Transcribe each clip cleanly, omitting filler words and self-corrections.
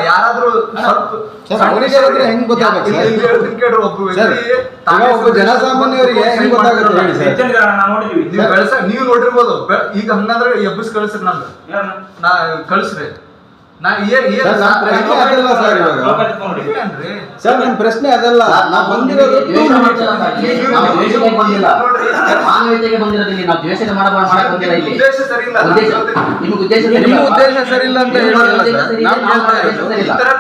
ಯಾರಾದ್ರೂ ಹೆಂಗ್ ಗೊತ್ತಾಗುತ್ತೆ ಒಬ್ಬ ಜನಸಾಮಾನ್ಯರಿಗೆ ಹೆಂಗ್ ಗೊತ್ತಾಗುತ್ತೆ ಹೇಳಿ ನೀವು ನೋಡಿರ್ಬೋದು. ಈಗ ಹಂಗಂದ್ರೆ ಎಬ್ಬಿಸ್ ಕಳಿಸ್ರಿ ನಾ ಕಳಿಸ್ರಿ. ಸರ್ ನನ್ನ ಪ್ರಶ್ನೆ ಅದಲ್ಲ. ನಾವು ಬಂದಿರೋದು ಉದ್ದೇಶ ಸರಿ ಇಲ್ಲ. ನಿಮ್ಮ ಉದ್ದೇಶ ಸರಿ ಇಲ್ಲ ಅಂತ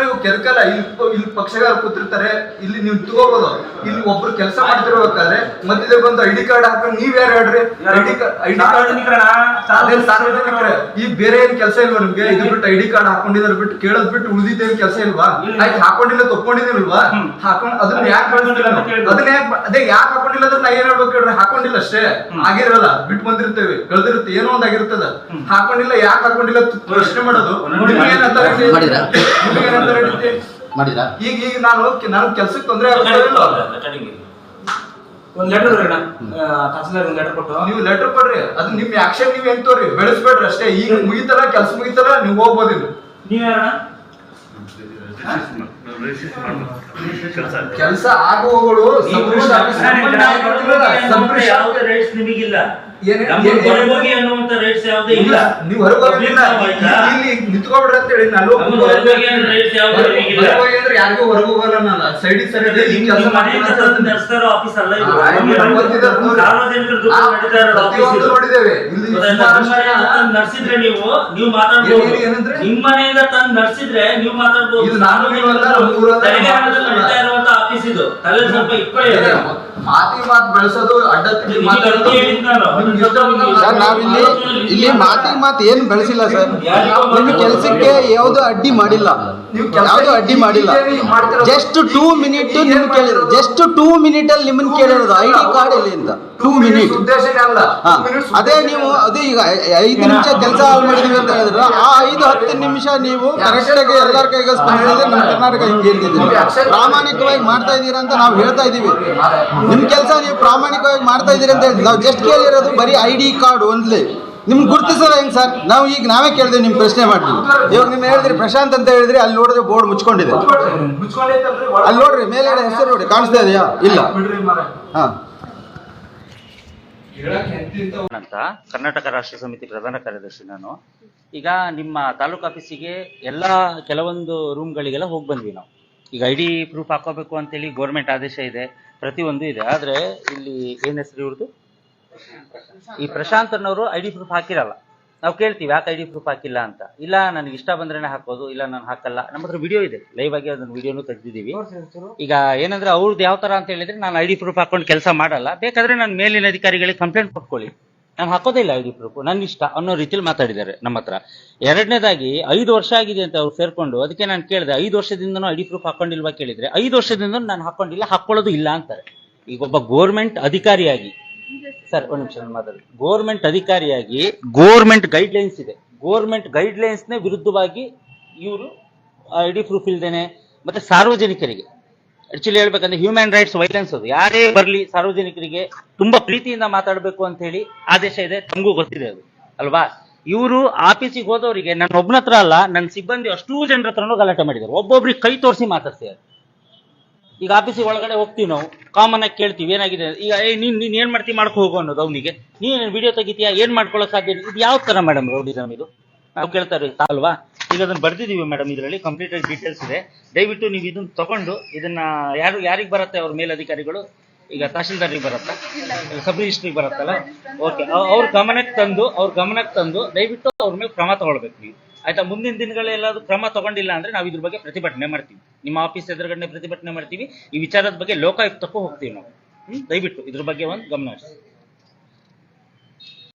ನೀವು ಕೆಲ್ಕಲ್ಲ. ಇಲ್ಲಿ ಪಕ್ಷಗಾರ ಕೂತಿರ್ತಾರೆ, ಇಲ್ಲಿ ನೀವು ತಗೋಬಹುದು. ಇಲ್ಲಿ ಒಬ್ರು ಕೆಲಸ ಮಾಡ್ತಿರ್ಬೇಕಾದ್ರೆ ಮಧ್ಯದ ಬಂದು ಐಡಿ ಕಾರ್ಡ್ ಹಾಕೊಂಡು ನೀವ್ ಯಾರು ಹೇಳ್ರಿ? ಐಡಿ ಕಾರ್ಡ್ ಈಗ ಬೇರೆ ಏನ್ ಕೆಲಸ ಇಲ್ವಾ ನಿಮ್ಗೆ? ಇದು ಬಿಟ್ಟು ಐಡಿ ಕಾರ್ಡ್ ಹಾಕೊಂಡಿದ್ರೆ ಬಿಟ್ಟು ಕೇಳೋದ್ ಬಿಟ್ಟು ಉಳಿದಿದ್ದೇನು ಕೆಲಸ ಇಲ್ವಾ? ಆಯ್ತು ಹಾಕೊಂಡಿಲ್ಲ ತಪ್ಕೊಂಡಿದ್ದೀನಿಲ್ವಾ? ಹಾಕೊಂಡ್ ಅದನ್ನ ಯಾಕೆ ಬಳಸ್ತಿಲ್ಲ? ಅದನ್ನ ಯಾಕೆ ಹಾಕೊಂಡಿಲ್ಲ ಅಂದ್ರೆ ನಾ ಏನ್ ಹೇಳ್ಬೇಕು ಹೇಳ್ರಿ? ಹಾಕೊಂಡಿಲ್ಲ ಅಷ್ಟೇ, ಆಗಿರಲ್ಲ, ಬಿಟ್ಟು ಬಂದಿರ್ತೇವೆ, ಕಳ್ದಿರುತ್ತೆ, ಏನೋ ಒಂದ್ ಆಗಿರ್ತದ. ಹಾಕೊಂಡಿಲ್ಲ, ಯಾಕೆ ಹಾಕೊಂಡಿಲ್ಲ ಪ್ರಶ್ನೆ ಮಾಡೋದು. ಈಗ ಈಗ ನಾನು ಕೆಲ್ಸಕ್ಕೆ ತೊಂದ್ರೆ ಆಗುತ್ತೆ. ಒಂದ್ ಲೆಟರ್ ತಹಸೀಲ್ದಾರ್ ಒಂದ್ ಲೆಟರ್ ಕೊಟ್ಟು ನೀವು ಲೆಟರ್ ಕೊಡ್ರಿ. ಅದು ನಿಮ್ ಆಕ್ಷನ್ ನೀವ್ ಹೆಂಗ್ ತೋರಿ, ಬೆಳೆಸ್ಬೇಡ್ರಿ ಅಷ್ಟೇ. ಈಗ ಮುಗಿತಲ್ಲ, ಕೆಲ್ಸ ಮುಗಿತಲ್ಲ, ನೀವು ಹೋಗ್ಬೋದಿಲ್ಲ. ನೀವ್ಯಾರ ಕೆಲಸ ಆಗುವಗಳು ಯಾವುದೇ ರೈಟ್ಸ್ ನಿಮಗಿಲ್ಲ. ಅನ್ನುವಂತ ರೈಟ್ಸ್ ಯಾವುದೇ ಇಲ್ಲ. ನೀವು ಹೊರಗೋಗಿಲ್ಲ, ಇಲ್ಲಿ ನಿಂತ್ಕೊಬಿಡ್ರಿ ಅಂತ ಹೇಳಿ ನಾನು ಅಂದ್ರೆ ಯಾರಿಗೂ ಹೊರಗೋಗಲ್ಲ. ನಾನು ಸೈಡ್ ಕೆಲಸ ಆಫೀಸ್ ಅಲ್ಲ, ನೋಡಿದ್ದೇವೆ. ನಡ್ಸಿದ್ರೆ ನೀವು ಮಾತಾಡ್ಬೋದು. ನಿಮ್ಮ ಮನೆಯಿಂದ ತಂದು ನಡ್ಸಿದ್ರೆ ನೀವು ಮಾತಾಡ್ಬೋದು. ನಡೀತಾ ಇರುವಂತ ಆಫೀಸ್ ಇದು. ತಲೆ ಸ್ವಲ್ಪ ಇಟ್ಕೊಳ್ಳಿ. ಮಾತು ಬೆಳೆಸೋದು ಇಲ್ಲಿ ಮಾತು ಏನು ಬೆಳೆಸಿಲ್ಲ ಸರ್. ನಿಮ್ಮ ಕೆಲಸಕ್ಕೆ ಯಾವ್ದು ಅಡ್ಡಿ ಮಾಡಿಲ್ಲ, ಯಾವ್ದು ಅಡ್ಡಿ ಮಾಡಿಲ್ಲ. ಜಸ್ಟ್ 2 ಮಿನಿಟ್ ನಿಮ್ಗೆ ಕೇಳಿದ್ರು. ಜಸ್ಟ್ 2 ಮಿನಿಟ್ ಅಲ್ಲಿ ನಿಮ್ಮನ್ನ ಕೇಳಿರೋದು ಐಡಿ ಕಾರ್ಡ್ ಎಲ್ಲಿ ಅಂತ. 2 ಮಿನಿಟ್ ಅದೇ ನೀವು ಅದು ಈಗ 5 ನಿಮಿಷ ಕೆಲಸ ಹಾಳು ಮಾಡಿದೀವಿ ಅಂತ ಹೇಳಿದ್ರೆ ಆ 5-10 ನಿಮಿಷ ನೀವು ಕರೆಕ್ಟ್ ಆಗಿ ಎಲ್ಲರ ಕೈಗಸ್ಕೊಂಡು ಹೇಳಿದ್ರೆ ನಮ್ಮ ಕರ್ನಾಟಕ ಹಿಂಗೆ ಹೇಳ್ತಿದ್ದೀವಿ. ಪ್ರಾಮಾಣಿಕವಾಗಿ ಮಾಡ್ತಾ ಇದ್ದೀರಾ ಅಂತ ನಾವು ಹೇಳ್ತಾ ಇದೀವಿ. ನಿಮ್ ಕೆಲಸ ನೀವು ಪ್ರಾಮಾಣಿಕವಾಗಿ ಮಾಡ್ತಾ ಇದ್ದೀರಿ ಅಂತ ಹೇಳಿ ನಾವು ಜಸ್ಟ್ ಕೇಳಿರೋದು ಬರೀ ಐಡಿ ಕಾರ್ಡ್ ಒಂದ್ಲಿ. ನಿಮ್ಗೆ ಗುರುತಿಸಲ್ಲ ಹೆಂಗ್ ಸರ್? ನಾವೇ ಕೇಳಿದ್ವಿ, ನಿಮ್ ಪ್ರಶ್ನೆ ಮಾಡ್ತೀವಿ. ಇವಾಗ ನಿಮ್ ಹೇಳಿದ್ರಿ ಪ್ರಶಾಂತ್ ಅಂತ ಹೇಳಿದ್ರಿ, ಅಲ್ಲಿ ನೋಡಿದ್ರೆ ಬೋರ್ಡ್ ಮುಚ್ಕೊಂಡಿದೆ. ಅಲ್ಲಿ ನೋಡ್ರಿ ಮೇಲ್ಗಡೆ ಹೆಸರು ನೋಡಿ, ಕಾಣಿಸ್ತಾ ಇದೆಯಾ? ಇಲ್ಲ. ಹಾ ಅಂತ ಕರ್ನಾಟಕ ರಾಷ್ಟ್ರ ಸಮಿತಿ ಪ್ರಧಾನ ಕಾರ್ಯದರ್ಶಿ ನಾನು. ಈಗ ನಿಮ್ಮ ತಾಲೂಕು ಆಫೀಸಿಗೆ ಎಲ್ಲ ಕೆಲವೊಂದು ರೂಮ್ಗಳಿಗೆಲ್ಲ ಹೋಗಿ ಬಂದ್ವಿ ನಾವು. ಈಗ ಐಡಿ ಪ್ರೂಫ್ ಹಾಕೋಬೇಕು ಅಂತೇಳಿ ಗೌರ್ಮೆಂಟ್ ಆದೇಶ ಇದೆ, ಪ್ರತಿಯೊಂದು ಇದೆ. ಆದರೆ ಇಲ್ಲಿ ಏನು ಹೆಸರು ಇವ್ರದ್ದು, ಈ ಪ್ರಶಾಂತ್ ಅನ್ನೋರು ಐಡಿ ಪ್ರೂಫ್ ಹಾಕಿರಲ್ಲ. ನಾವು ಕೇಳ್ತೀವಿ ಯಾಕೆ ಐಡಿ ಪ್ರೂಫ್ ಹಾಕಿಲ್ಲ ಅಂತ. ಇಲ್ಲ ನನಗೆ ಇಷ್ಟ ಬಂದ್ರೇನೆ ಹಾಕೋದು, ಇಲ್ಲ ನಾನು ಹಾಕಲ್ಲ. ನಮ್ಮ ಹತ್ರ ವಿಡಿಯೋ ಇದೆ, ಲೈವ್ ಆಗಿ ಅದನ್ನು ವಿಡಿಯೋನು ತೆಗೆದಿದ್ದೀವಿ. ಈಗ ಏನಂದ್ರೆ ಅವ್ರದ್ದು ಯಾವ ಥರ ಅಂತ ಹೇಳಿದ್ರೆ, ನಾನು ಐಡಿ ಪ್ರೂಫ್ ಹಾಕೊಂಡು ಕೆಲಸ ಮಾಡಲ್ಲ, ಬೇಕಾದ್ರೆ ನಾನು ಮೇಲಿನ ಅಧಿಕಾರಿಗಳಿಗೆ ಕಂಪ್ಲೇಂಟ್ ಕೊಟ್ಕೊಳ್ಳಿ, ನಾನು ಹಾಕೋದಿಲ್ಲ ಐಡಿ ಪ್ರೂಫ್, ನನ್ನ ಇಷ್ಟ ಅನ್ನೋ ರೀತಿಯಲ್ಲಿ ಮಾತಾಡಿದ್ದಾರೆ ನಮ್ಮ ಹತ್ರ. ಎರಡನೇದಾಗಿ 5 ವರ್ಷ ಆಗಿದೆ ಅಂತ ಅವ್ರು ಸೇರ್ಕೊಂಡು. ಅದಕ್ಕೆ ನಾನು ಕೇಳಿದೆ, 5 ವರ್ಷದಿಂದನೂ ಐಡಿ ಪ್ರೂಫ್ ಹಾಕೊಂಡಿಲ್ವಾ ಕೇಳಿದ್ರೆ, 5 ವರ್ಷದಿಂದ ನಾನು ಹಾಕೊಂಡಿಲ್ಲ, ಹಾಕೊಳ್ಳೋದು ಇಲ್ಲ ಅಂತಾರೆ. ಈಗ ಒಬ್ಬ ಗೋರ್ಮೆಂಟ್ ಅಧಿಕಾರಿಯಾಗಿ ಸರ್ ಒಂದು ನಿಮಿಷ ಮಾತಾಡಿ. ಗೋರ್ಮೆಂಟ್ ಅಧಿಕಾರಿಯಾಗಿ ಗೋರ್ಮೆಂಟ್ ಗೈಡ್ಲೈನ್ಸ್ ಇದೆ, ಗೋರ್ಮೆಂಟ್ ಗೈಡ್ಲೈನ್ಸ್ನೇ ವಿರುದ್ಧವಾಗಿ ಇವರು ಐಡಿ ಪ್ರೂಫ್ ಇಲ್ದೇನೆ. ಮತ್ತೆ ಸಾರ್ವಜನಿಕರಿಗೆ ಆಕ್ಚುಲಿ ಹೇಳ್ಬೇಕಂದ್ರೆ ಹ್ಯೂಮನ್ ರೈಟ್ಸ್ ವೈಲೆನ್ಸ್, ಅದು ಯಾರೇ ಬರಲಿ ಸಾರ್ವಜನಿಕರಿಗೆ ತುಂಬಾ ಪ್ರೀತಿಯಿಂದ ಮಾತಾಡಬೇಕು ಅಂತ ಹೇಳಿ ಆದೇಶ ಇದೆ, ತಮಗೂ ಗೊತ್ತಿದೆ ಅದು ಅಲ್ವಾ. ಇವರು ಆಫೀಸಿಗೆ ಹೋದವರಿಗೆ ನನ್ನ ಒಬ್ಬನ ಹತ್ರ ಅಲ್ಲ, ನನ್ನ ಸಿಬ್ಬಂದಿ ಅಷ್ಟೂ ಜನರ ಹತ್ರನೂ ಗಲಾಟೆ ಮಾಡಿದ್ದಾರೆ. ಒಬ್ಬೊಬ್ರಿಗೆ ಕೈ ತೋರಿಸಿ ಮಾತಾಡ್ತಾರೆ. ಈಗ ಆಫೀಸಿಗೆ ಒಳಗಡೆ ಹೋಗ್ತೀವಿ ನಾವು, ಕಾಮನ್ ಆಗಿ ಕೇಳ್ತೀವಿ ಏನಾಗಿದೆ. ಈಗ ನೀನ್ ಏನ್ ಮಾಡ್ತೀವಿ ಮಾಡ್ಕೊ ಹೋಗೋ ಅನ್ನೋದು ಅವನಿಗೆ. ನೀನು ವಿಡಿಯೋ ತೆಗಿತೀಯಾ, ಏನ್ ಮಾಡ್ಕೊಳ್ಳೋಕೆ ಸಾಧ್ಯ? ಇದು ಯಾವ ತರ ಮೇಡಮ್ ರೌಡಿಸಮ್ ಇದು? ನಾವು ಕೇಳ್ತಾ ಇರೋದು ಅಲ್ವಾ. ಈಗ ಅದನ್ನ ಬರ್ದಿದೀವಿ ಮೇಡಮ್, ಇದರಲ್ಲಿ ಕಂಪ್ಲೀಟ್ ಆಗಿ ಡೀಟೇಲ್ಸ್ ಇದೆ. ದಯವಿಟ್ಟು ನೀವು ಇದನ್ನ ತಗೊಂಡು ಇದನ್ನ ಯಾರಿಗೆ ಬರುತ್ತೆ ಅವ್ರ ಮೇಲಧಿಕಾರಿಗಳು, ಈಗ ತಹಶೀಲ್ದಾರಿಗೆ ಬರುತ್ತಾ, ಸಬ್ ರಿಜಿಸ್ಟ್ರಿಗೆ ಬರುತ್ತಲ್ಲ, ಓಕೆ, ಅವ್ರ ಗಮನಕ್ಕೆ ತಂದು ದಯವಿಟ್ಟು ಅವ್ರ ಮೇಲೆ ಕ್ರಮ ತಗೊಳ್ಬೇಕು ನೀವು, ಆಯ್ತಾ. ಮುಂದಿನ ದಿನಗಳೆಲ್ಲಾದ್ರೂ ಕ್ರಮ ತಗೊಂಡಿಲ್ಲ ಅಂದ್ರೆ ನಾವು ಇದ್ರ ಬಗ್ಗೆ ಪ್ರತಿಭಟನೆ ಮಾಡ್ತೀವಿ, ನಿಮ್ಮ ಆಫೀಸ್ ಎದುರುಗಡೆ ಪ್ರತಿಭಟನೆ ಮಾಡ್ತೀವಿ. ಈ ವಿಚಾರದ ಬಗ್ಗೆ ಲೋಕಾಯುಕ್ತಕ್ಕೂ ಹೋಗ್ತೀವಿ ನಾವು. ದಯವಿಟ್ಟು ಇದ್ರ ಬಗ್ಗೆ ಒಂದು ಗಮನ ಹರಿಸಿ.